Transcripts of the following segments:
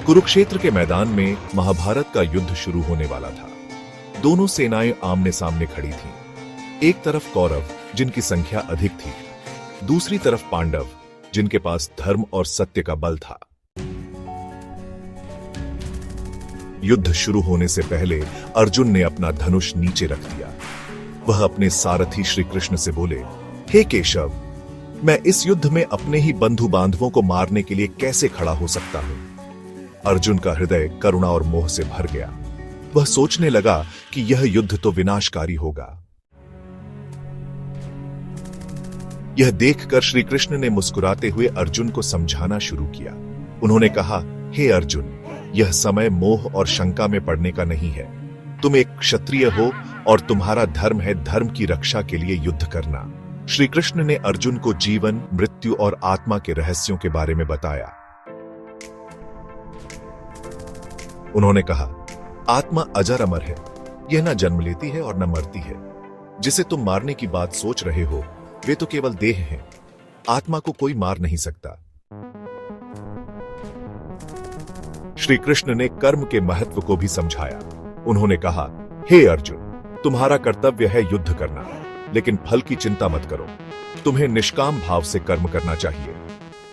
कुरुक्षेत्र के मैदान में महाभारत का युद्ध शुरू होने वाला था। दोनों सेनाएं आमने सामने खड़ी थीं। एक तरफ कौरव, जिनकी संख्या अधिक थी, दूसरी तरफ पांडव, जिनके पास धर्म और सत्य का बल था। युद्ध शुरू होने से पहले अर्जुन ने अपना धनुष नीचे रख दिया। वह अपने सारथी श्री कृष्ण से बोले, हे केशव, मैं इस युद्ध में अपने ही बंधु बांधवों को मारने के लिए कैसे खड़ा हो सकता हूं? अर्जुन का हृदय करुणा और मोह से भर गया। वह सोचने लगा कि यह युद्ध तो विनाशकारी होगा। यह देखकर श्री कृष्ण ने मुस्कुराते हुए अर्जुन को समझाना शुरू किया। उन्होंने कहा, हे अर्जुन, यह समय मोह और शंका में पड़ने का नहीं है। तुम एक क्षत्रिय हो और तुम्हारा धर्म है धर्म की रक्षा के लिए युद्ध करना। श्री कृष्ण ने अर्जुन को जीवन, मृत्यु और आत्मा के रहस्यों के बारे में बताया। उन्होंने कहा, आत्मा अजर अमर है, यह न जन्म लेती है और न मरती है। जिसे तुम मारने की बात सोच रहे हो, वे तो केवल देह हैं। आत्मा को कोई मार नहीं सकता। श्री कृष्ण ने कर्म के महत्व को भी समझाया। उन्होंने कहा, हे अर्जुन, तुम्हारा कर्तव्य है युद्ध करना, लेकिन फल की चिंता मत करो। तुम्हें निष्काम भाव से कर्म करना चाहिए।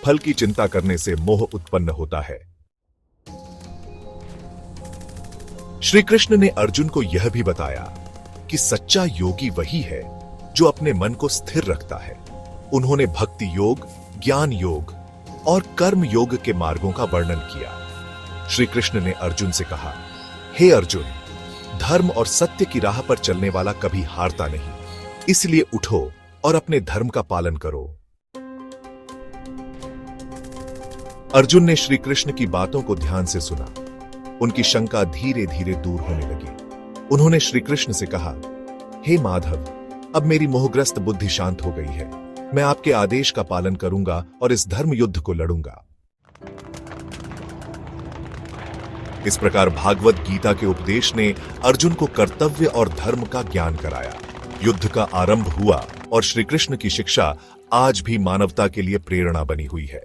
फल की चिंता करने से मोह उत्पन्न होता है। श्री कृष्ण ने अर्जुन को यह भी बताया कि सच्चा योगी वही है जो अपने मन को स्थिर रखता है। उन्होंने भक्ति योग, ज्ञान योग और कर्म योग के मार्गों का वर्णन किया। श्री कृष्ण ने अर्जुन से कहा, हे अर्जुन, धर्म और सत्य की राह पर चलने वाला कभी हारता नहीं। इसलिए उठो और अपने धर्म का पालन करो। अर्जुन ने श्री कृष्ण की बातों को ध्यान से सुना। उनकी शंका धीरे धीरे दूर होने लगी। उन्होंने श्री कृष्ण से कहा, हे माधव, अब मेरी मोहग्रस्त बुद्धि शांत हो गई है। मैं आपके आदेश का पालन करूंगा और इस धर्म युद्ध को लड़ूंगा। इस प्रकार भागवत गीता के उपदेश ने अर्जुन को कर्तव्य और धर्म का ज्ञान कराया। युद्ध का आरंभ हुआ और श्री कृष्ण की शिक्षा आज भी मानवता के लिए प्रेरणा बनी हुई है।